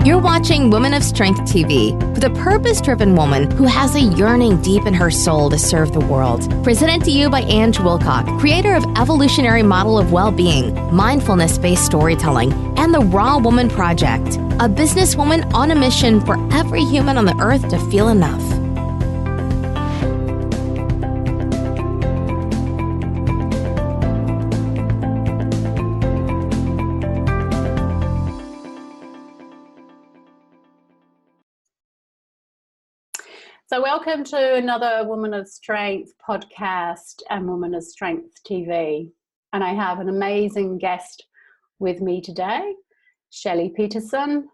You're watching Women of Strength TV with a purpose-driven woman who has a yearning deep in her soul to serve the world. Presented to you by Ange Wilcock, creator of Evolutionary Model of Well-Being, Mindfulness-Based Storytelling, and the Raw Woman Project, a businesswoman on a mission for every human on the earth to feel enough. So welcome to another Woman of Strength podcast and Woman of Strength TV. And I have an amazing guest with me today, Shelly Petersen.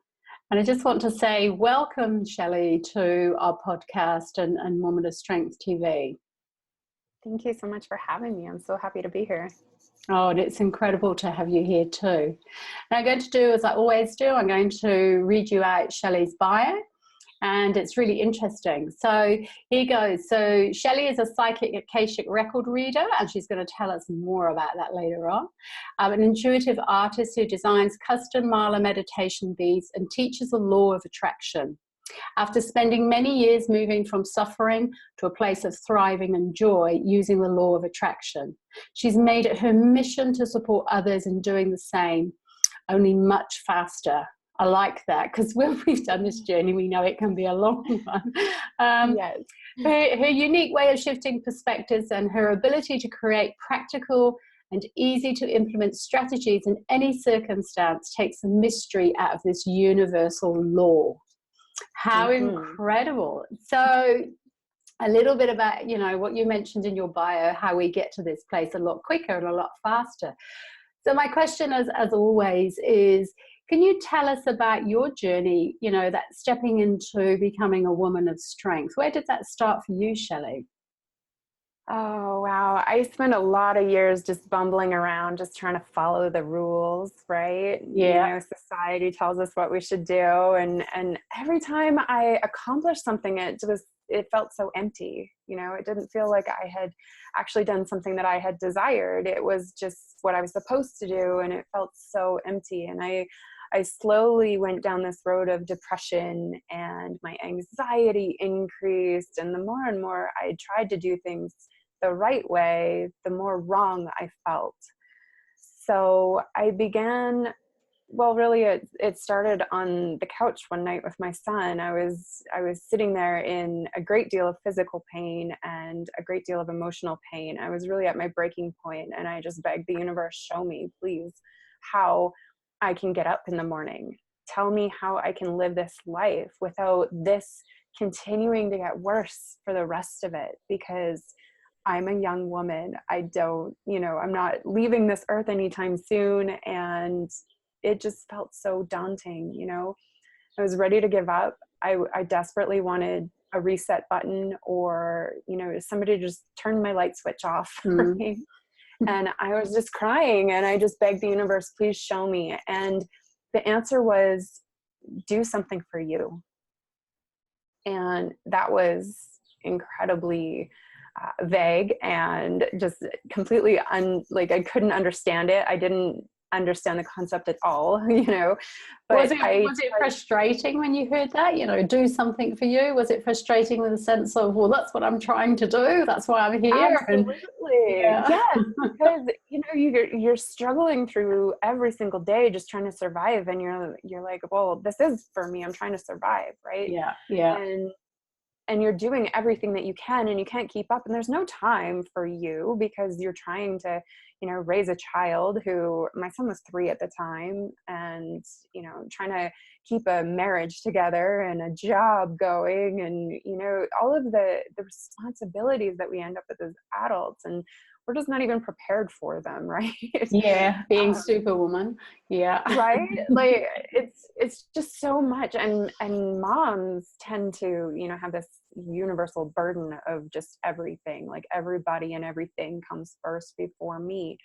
And I just want to say welcome, Shelly, to our podcast and Woman of Strength TV. Thank you so much for having me. I'm so happy to be here. Oh, and it's incredible to have you here too. And I'm going to do as I always do. I'm going to read you out Shelly's bio. And it's really interesting. So here goes. So Shelly is a Psychic Akashic Record reader, and she's going to tell us more about that later on. An intuitive artist who designs custom mala meditation beads and teaches the law of attraction. After spending many years moving from suffering to a place of thriving and joy using the law of attraction, she's made it her mission to support others in doing the same, only much faster. I like that, because when we've done this journey, we know it can be a long one. Yes. Her unique way of shifting perspectives and her ability to create practical and easy to implement strategies in any circumstance takes the mystery out of this universal law. How incredible. So a little bit about, you know, what you mentioned in your bio, how we get to this place a lot quicker and a lot faster. So my question, as always, is, can you tell us about your journey, you know, that stepping into becoming a woman of strength? Where did that start for you, Shelly? Oh, wow. I spent a lot of years just bumbling around, just trying to follow the rules, right? Yeah. You know, society tells us what we should do. And every time I accomplished something, it felt so empty. You know, it didn't feel like I had actually done something that I had desired. It was just what I was supposed to do. And it felt so empty. And I slowly went down this road of depression, and my anxiety increased. And the more and more I tried to do things the right way, the more wrong I felt. So I began, well, really it started on the couch one night with my son. I was sitting there in a great deal of physical pain and a great deal of emotional pain. I was really at my breaking point, and I just begged the universe, show me, please, how I can get up in the morning. Tell me how I can live this life without this continuing to get worse for the rest of it, because I'm a young woman. I'm not leaving this earth anytime soon. And it just felt so daunting. You know, I was ready to give up. I desperately wanted a reset button, or, you know, somebody to just turn my light switch off for me. And I was just crying, and I just begged the universe, please show me. And the answer was, do something for you. And that was incredibly vague and just completely I couldn't understand it. I didn't understand the concept at all, you know. But was it frustrating when you heard that, you know, do something for you? Was it frustrating with a sense of, well, that's what I'm trying to do, that's why I'm here? Absolutely. Yes, because, you know, you're struggling through every single day just trying to survive, and you're like, well, this is for me, I'm trying to survive, right? Yeah. And you're doing everything that you can, and you can't keep up, and there's no time for you, because you're trying to, you know, raise a child who, my son was 3 at the time, and, you know, trying to keep a marriage together and a job going, and, you know, all of the responsibilities that we end up with as adults, and we're just not even prepared for them, right? Yeah, being superwoman. Yeah. Right? Like it's just so much, and moms tend to, you know, have this universal burden of just everything. Like everybody and everything comes first before me.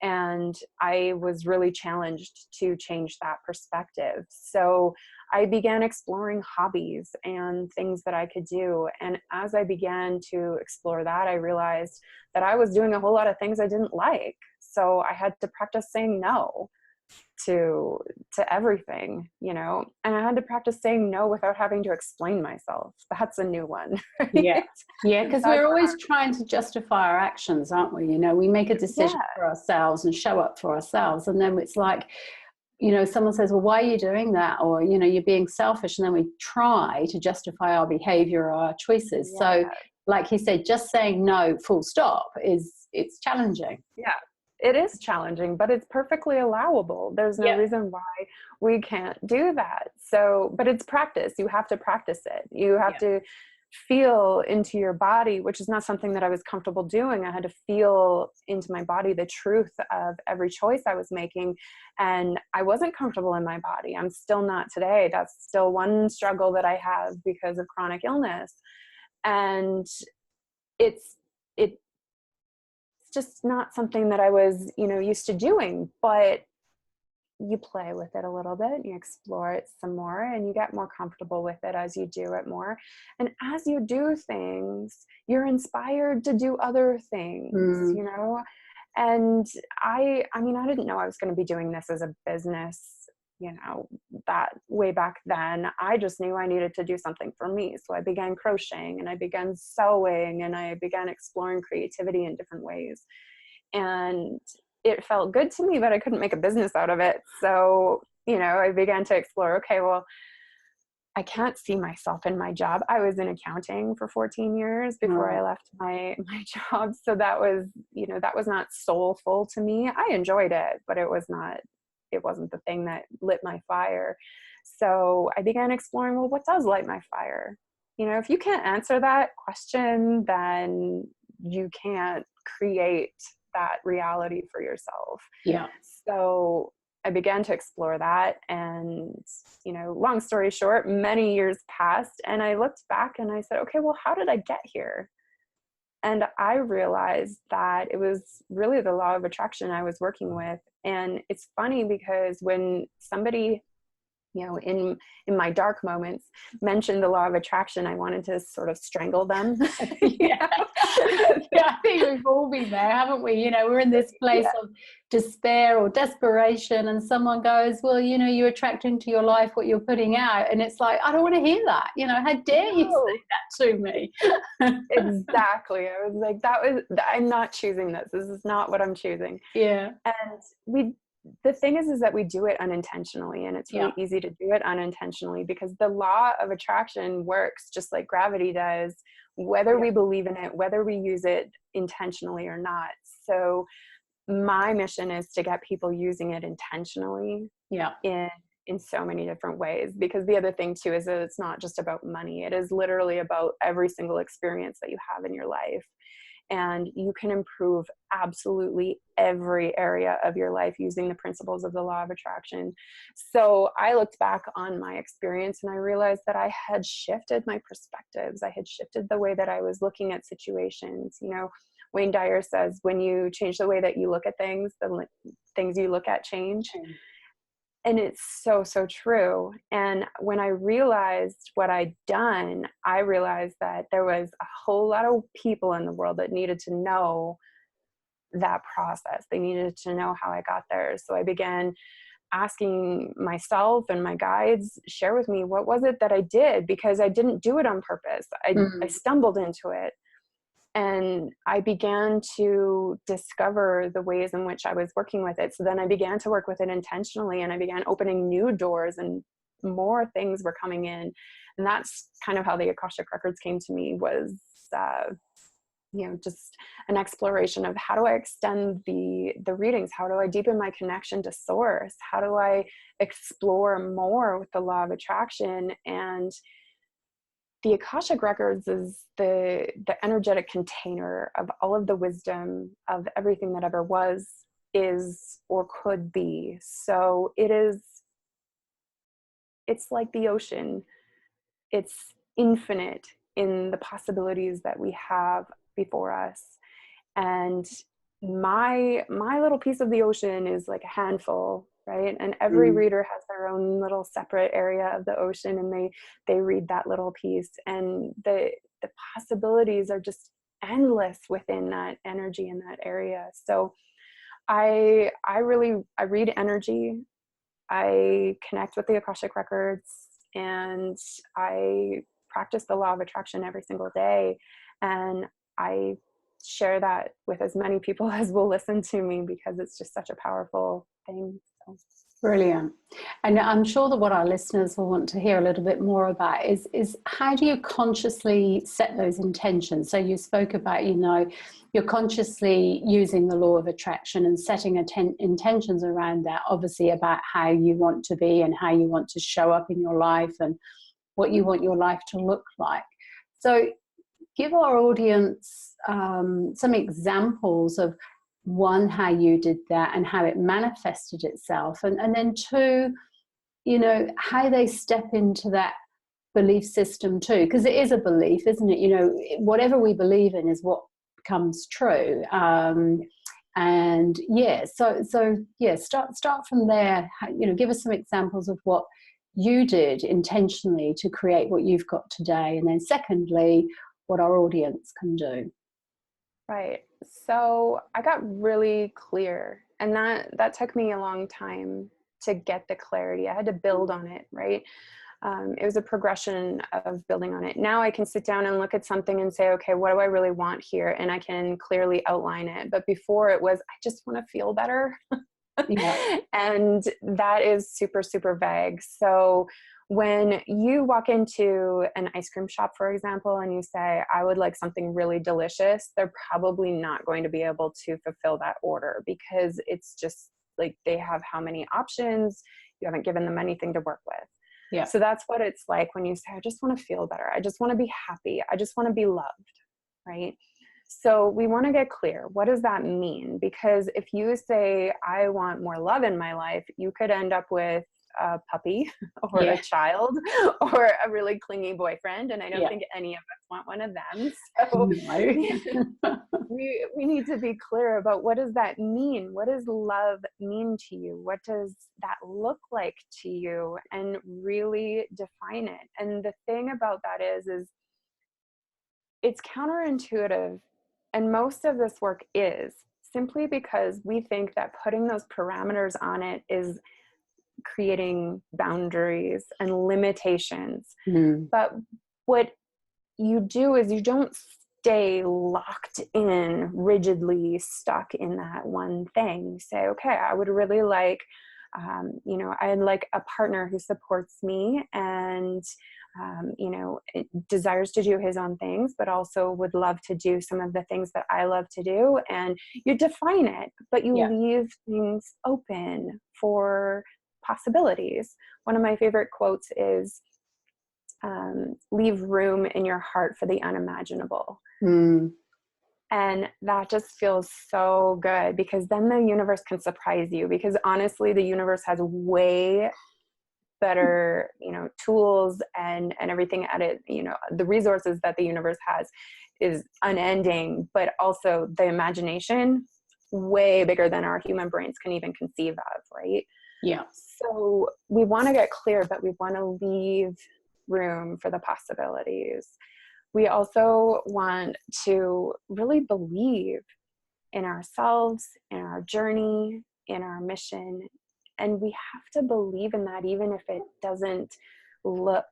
And I was really challenged to change that perspective. So I began exploring hobbies and things that I could do. And as I began to explore that, I realized that I was doing a whole lot of things I didn't like. So I had to practice saying no. to everything, you know. And I had to practice saying no without having to explain myself. That's a new one. Right? Yeah. Yeah, because we're always trying to justify our actions, aren't we? You know, we make a decision for ourselves and show up for ourselves, and then it's like, you know, someone says, well, why are you doing that? Or, you know, you're being selfish, and then we try to justify our behavior or our choices. So like he said, just saying no full stop it's challenging. Yeah, it is challenging, but it's perfectly allowable. There's no reason why we can't do that. So, but it's practice. You have to practice it. You have to feel into your body, which is not something that I was comfortable doing. I had to feel into my body the truth of every choice I was making. And I wasn't comfortable in my body. I'm still not today. That's still one struggle that I have because of chronic illness. And it's just not something that I was, you know, used to doing, but you play with it a little bit, you explore it some more, and you get more comfortable with it as you do it more. And as you do things, you're inspired to do other things, you know? And I mean, I didn't know I was going to be doing this as a business, you know, that way back then. I just knew I needed to do something for me. So I began crocheting, and I began sewing, and I began exploring creativity in different ways. And it felt good to me, but I couldn't make a business out of it. So, you know, I began to explore, okay, well, I can't see myself in my job. I was in accounting for 14 years before I left my job. So that was, you know, that was not soulful to me. I enjoyed it, but it wasn't the thing that lit my fire. So I began exploring, well, what does light my fire? You know, if you can't answer that question, then you can't create that reality for yourself. Yeah. So I began to explore that, and, you know, long story short, many years passed, and I looked back and I said, okay, well, how did I get here? And I realized that it was really the law of attraction I was working with. And it's funny because when somebody, you know, in my dark moments mentioned the law of attraction, I wanted to sort of strangle them. Yeah, I think we've all been there, haven't we? You know, we're in this place of despair or desperation, and someone goes, well, you know, you attract into your life what you're putting out. And it's like, I don't want to hear that. You know, how dare you say that to me? Exactly. I was like, I'm not choosing this. This is not what I'm choosing. Yeah. And the thing is that we do it unintentionally, and it's really easy to do it unintentionally because the law of attraction works just like gravity does, whether we believe in it, whether we use it intentionally or not. So my mission is to get people using it intentionally in so many different ways, because the other thing too is that it's not just about money. It is literally about every single experience that you have in your life. And you can improve absolutely every area of your life using the principles of the law of attraction. So I looked back on my experience and I realized that I had shifted my perspectives. I had shifted the way that I was looking at situations. You know, Wayne Dyer says, when you change the way that you look at things, the things you look at change. And it's so, so true. And when I realized what I'd done, I realized that there was a whole lot of people in the world that needed to know that process. They needed to know how I got there. So I began asking myself and my guides, share with me, what was it that I did? Because I didn't do it on purpose. I stumbled into it. And I began to discover the ways in which I was working with it. So then I began to work with it intentionally, and I began opening new doors, and more things were coming in. And that's kind of how the Akashic Records came to me, was, you know, just an exploration of how do I extend the readings? How do I deepen my connection to source? How do I explore more with the law of attraction? And the Akashic Records is the energetic container of all of the wisdom of everything that ever was, is, or could be. So it's like the ocean. It's infinite in the possibilities that we have before us. And my little piece of the ocean is like a handful, right? And every reader has their own little separate area of the ocean, and they read that little piece, and the possibilities are just endless within that energy in that area. So I read energy. I connect with the Akashic Records, and I practice the law of attraction every single day. And I share that with as many people as will listen to me, because it's just such a powerful thing. So. Brilliant. And I'm sure that what our listeners will want to hear a little bit more about is how do you consciously set those intentions? So you spoke about, you're consciously using the law of attraction and setting intentions around that, obviously about how you want to be and how you want to show up in your life and what you want your life to look like. So give our audience some examples of, one, how you did that and how it manifested itself, and then two, how they step into that belief system too, because it is a belief, isn't it? Whatever we believe in is what comes true. And yeah, so yeah, start from there. Give us some examples of what you did intentionally to create what you've got today, and then secondly, what our audience can do. Right. So I got really clear, and that took me a long time to get the clarity. I had to build on it, right? It was a progression of building on it. Now I can sit down and look at something and say, okay, what do I really want here? And I can clearly outline it. But before it was, I just want to feel better. Yeah. And that is super, super vague. So when you walk into an ice cream shop, for example, and you say, I would like something really delicious, they're probably not going to be able to fulfill that order, because it's just like, they have how many options? You haven't given them anything to work with. Yeah. So that's what it's like when you say, I just want to feel better. I just want to be happy. I just want to be loved, right? So we want to get clear. What does that mean? Because if you say, I want more love in my life, you could end up with a puppy or a child or a really clingy boyfriend. And I don't think any of us want one of them. So we need to be clear about, what does that mean? What does love mean to you? What does that look like to you? And really define it. And the thing about that is it's counterintuitive. And most of this work is simply because we think that putting those parameters on it is creating boundaries and limitations. But what you do is you don't stay locked in, rigidly stuck in that one thing. You say, okay, I would really like, I'd like a partner who supports me and, desires to do his own things, but also would love to do some of the things that I love to do. And you define it, but you leave things open for possibilities. One of my favorite quotes is, leave room in your heart for the unimaginable. And that just feels so good, because then the universe can surprise you, because honestly, the universe has way better, tools and everything at it. The resources that the universe has is unending, but also the imagination way bigger than our human brains can even conceive of, right? Yeah. So we want to get clear, but we want to leave room for the possibilities. We also want to really believe in ourselves, in our journey, in our mission. And we have to believe in that, even if it doesn't look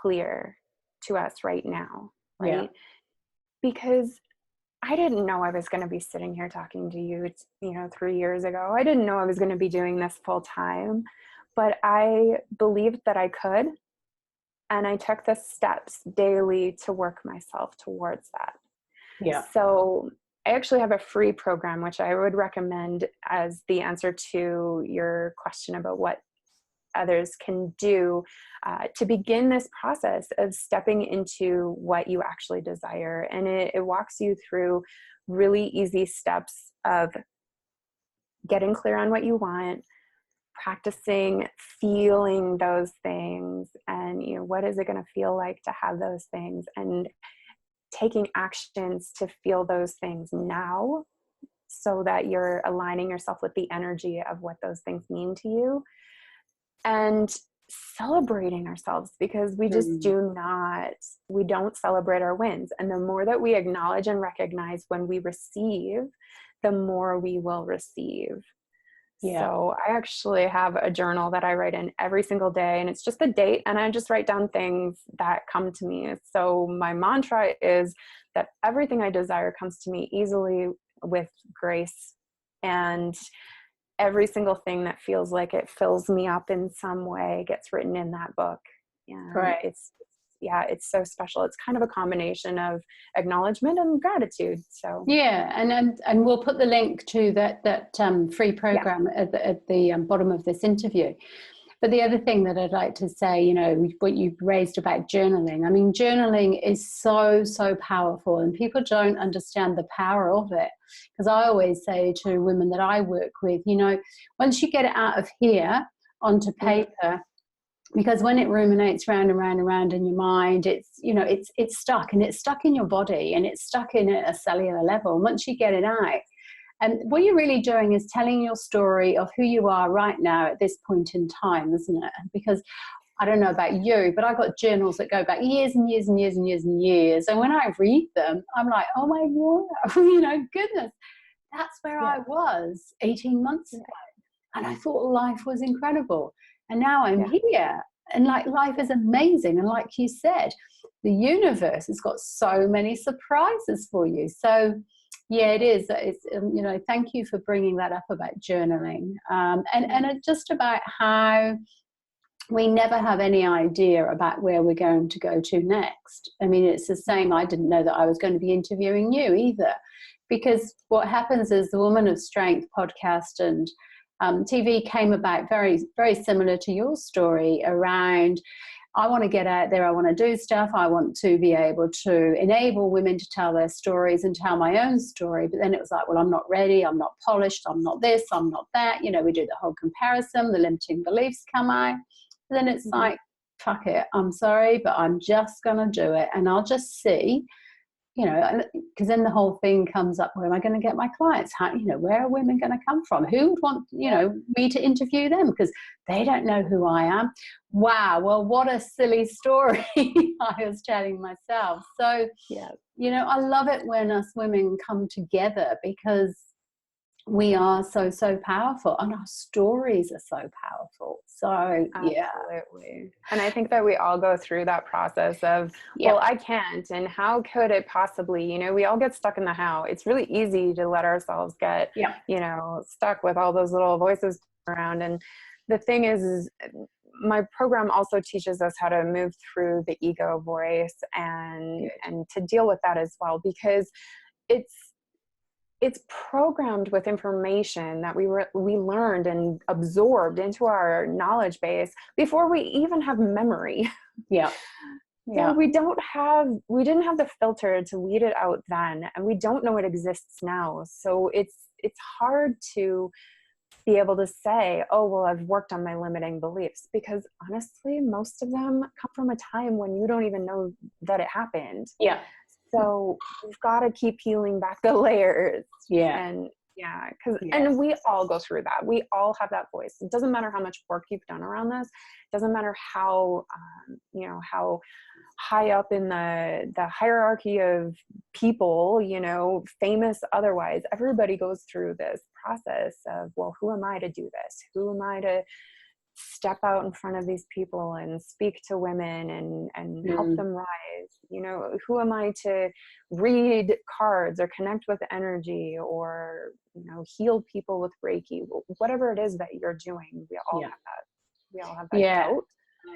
clear to us right now, right? Because I didn't know I was going to be sitting here talking to you, 3 years ago. I didn't know I was going to be doing this full time, but I believed that I could. And I took the steps daily to work myself towards that. Yeah. So I actually have a free program, which I would recommend as the answer to your question about what others can do to begin this process of stepping into what you actually desire. And it walks you through really easy steps of getting clear on what you want, practicing feeling those things, and what is it going to feel like to have those things, and taking actions to feel those things now, so that you're aligning yourself with the energy of what those things mean to you, and celebrating ourselves, because we just we don't celebrate our wins. And the more that we acknowledge and recognize when we receive, the more we will receive. Yeah. So I actually have a journal that I write in every single day, and it's just a date, and I just write down things that come to me. So my mantra is that everything I desire comes to me easily with grace, and every single thing that feels like it fills me up in some way gets written in that book. And Right. it's so special. It's kind of a combination of acknowledgement and gratitude. So yeah, and we'll put the link to that free program at the bottom of this interview. But the other thing that I'd like to say, you know, what you've raised about journaling, I mean, journaling is so, so powerful, and people don't understand the power of it. Because I always say to women that I work with, you know, once you get it out of here onto paper, because when it ruminates round and round and round in your mind, it's, you know, it's stuck, and it's stuck in your body, and it's stuck in a cellular level. And once you get it out, and what you're really doing is telling your story of who you are right now at this point in time, isn't it? Because I don't know about you, but I've got journals that go back years and years and years and years and years. And when I read them, I'm like, oh my God, you know, goodness, that's where I was 18 months ago. And I thought life was incredible. And now I'm here. And like, life is amazing. And like you said, the universe has got so many surprises for you. So yeah, it is. It's, you know, thank you for bringing that up about journaling, and just about how we never have any idea about where we're going to go to next. I mean, it's the same. I didn't know that I was going to be interviewing you either, because what happens is the Woman of Strength podcast and TV came about very, very similar to your story around, I want to get out there, I want to do stuff, I want to be able to enable women to tell their stories and tell my own story. But then it was like, well, I'm not ready, I'm not polished, I'm not this, I'm not that. You know, we do the whole comparison, the limiting beliefs come out. And then it's like, fuck it, I'm sorry, but I'm just going to do it. And I'll just see, you know, because then the whole thing comes up, where am I going to get my clients? How, you know, where are women going to come from? Who would want, you know, me to interview them? Because they don't know who I am. Wow, well, what a silly story I was telling myself. So, you know, I love it when us women come together, because we are so, so powerful, and our stories are so powerful. So absolutely. And I think that we all go through that process of, well, I can't, and how could it possibly, you know, we all get stuck in the how. It's really easy to let ourselves get, you know, stuck with all those little voices around. And the thing is my program also teaches us how to move through the ego voice and to deal with that as well, because it's programmed with information that we learned and absorbed into our knowledge base before we even have memory. So we didn't have the filter to weed it out then, and we don't know it exists now. So it's hard to be able to say, oh, well, I've worked on my limiting beliefs, because honestly, most of them come from a time when you don't even know that it happened. So we've got to keep peeling back the layers. And and we all go through that. We all have that voice. It doesn't matter how much work you've done around this. It doesn't matter how, you know, how high up in the hierarchy of people, you know, famous, otherwise, everybody goes through this process of, well, who am I to do this? Who am I to step out in front of these people and speak to women and help them rise? You know, who am I to read cards or connect with energy, or, you know, heal people with Reiki? Whatever it is that you're doing, we all have that. We all have that doubt.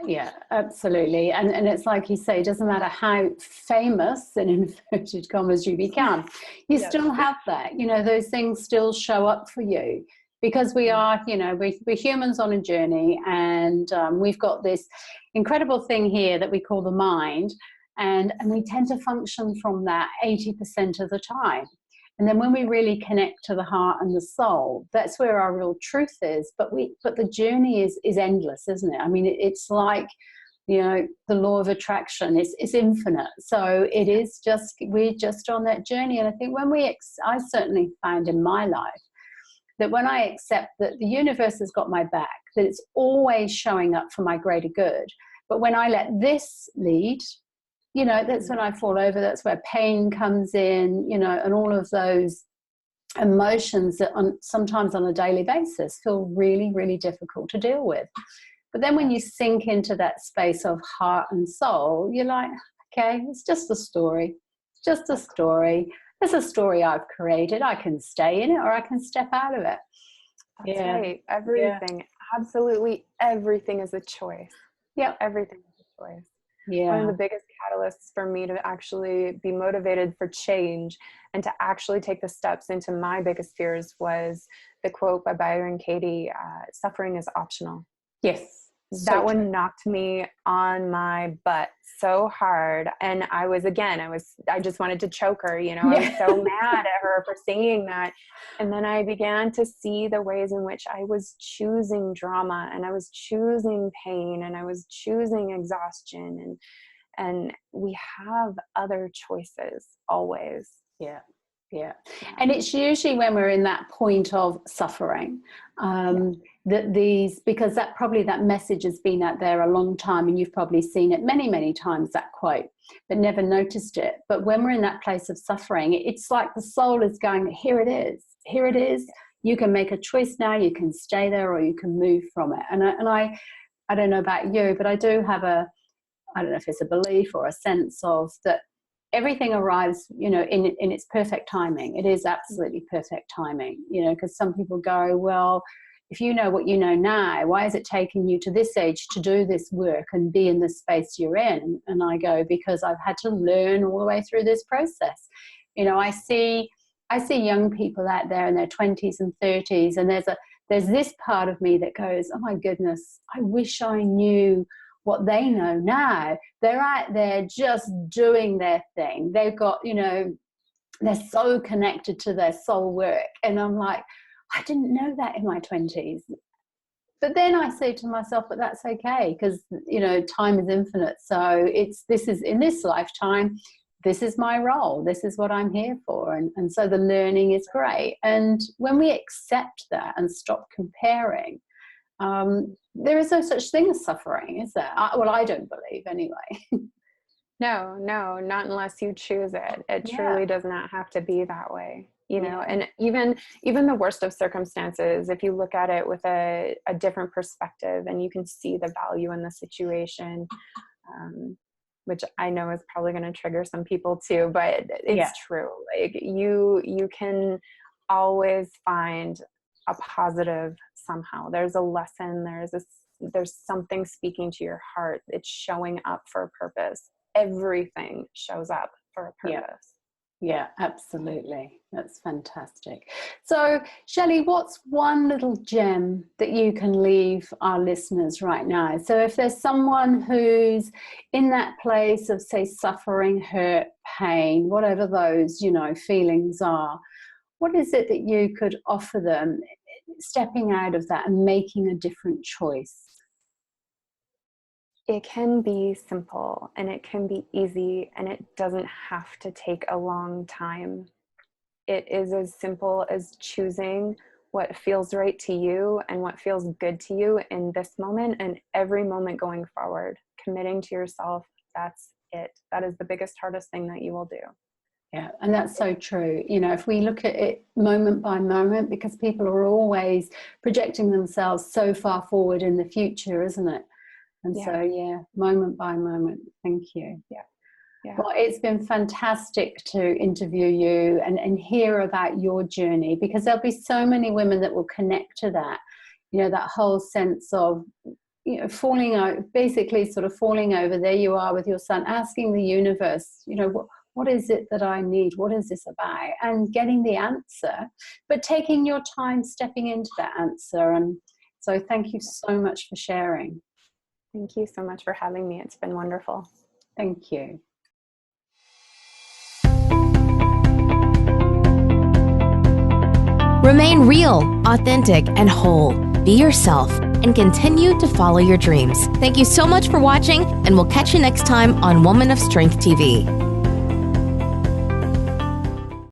Yeah, absolutely. And it's like you say, it doesn't matter how famous, in inverted commas, you become, you still have that. You know, those things still show up for you, because we are, you know, we're humans on a journey, and we've got this incredible thing here that we call the mind, and we tend to function from that 80% of the time. And then when we really connect to the heart and the soul, that's where our real truth is. But the journey is endless, isn't it? I mean, it's like, you know, the law of attraction is infinite. So it is just, we're just on that journey. And I think when I certainly find in my life that when I accept that the universe has got my back, that it's always showing up for my greater good. But when I let this lead, you know, that's when I fall over. That's where pain comes in, you know, and all of those emotions that sometimes on a daily basis feel really, really difficult to deal with. But then when you sink into that space of heart and soul, you're like, okay, it's just a story. It's just a story. It's a story I've created. I can stay in it or I can step out of it. That's right. Everything, absolutely everything is a choice. Yeah. Everything is a choice. Yeah. One of the biggest catalysts for me to actually be motivated for change and to actually take the steps into my biggest fears was the quote by Byron Katie, suffering is optional. Yes. That one knocked me on my butt so hard. And I just wanted to choke her, I was so mad at her for saying that. And then I began to see the ways in which I was choosing drama, and I was choosing pain, and I was choosing exhaustion. And we have other choices always. Yeah. Yeah. And it's usually when we're in that point of suffering, because that message has been out there a long time, and you've probably seen it many, many times, that quote, but never noticed it. But when we're in that place of suffering, it's like the soul is going, here it is. You can make a choice now. You can stay there or you can move from it. And I don't know about you, but I do have I don't know if it's a belief or a sense of that everything arrives, in its perfect timing. It is absolutely perfect timing, because some people go, well, if you know what you know now, why is it taking you to this age to do this work and be in the space you're in? And I go, because I've had to learn all the way through this process. I see young people out there in their 20s and 30s, and there's this part of me that goes, oh my goodness, I wish I knew what they know now. They're out there just doing their thing. They've got, they're so connected to their soul work. And I'm like, I didn't know that in my 20s. But then I say to myself, but that's okay, because, time is infinite. So this is in this lifetime, this is my role. This is what I'm here for. And so the learning is great. And when we accept that and stop comparing, there is no such thing as suffering, is there? I don't believe anyway. No, not unless you choose it. It truly does not have to be that way, and even the worst of circumstances, if you look at it with a different perspective and you can see the value in the situation, which I know is probably going to trigger some people too, but it's true. Like you can always find a positive somehow. There's a lesson, there's something speaking to your heart. It's showing up for a purpose. Everything shows up for a purpose. Yeah, absolutely. That's fantastic. So, Shelly, what's one little gem that you can leave our listeners right now? So if there's someone who's in that place of, say, suffering, hurt, pain, whatever those, feelings are, what is it that you could offer them stepping out of that and making a different choice? It can be simple and it can be easy, and it doesn't have to take a long time. It is as simple as choosing what feels right to you and what feels good to you in this moment and every moment going forward. Committing to yourself, that's it. That is the biggest, hardest thing that you will do. Yeah, and that's so true. If we look at it moment by moment, because people are always projecting themselves so far forward in the future, isn't it? And so, moment by moment. Thank you. Yeah. Well, it's been fantastic to interview you and hear about your journey, because there'll be so many women that will connect to that, that whole sense of, falling out, basically sort of falling over. There you are with your son, asking the universe, what is it that I need? What is this about? And getting the answer, but taking your time stepping into that answer. And so thank you so much for sharing. Thank you so much for having me. It's been wonderful. Thank you. Remain real, authentic, and whole. Be yourself and continue to follow your dreams. Thank you so much for watching, and we'll catch you next time on Woman of Strength TV.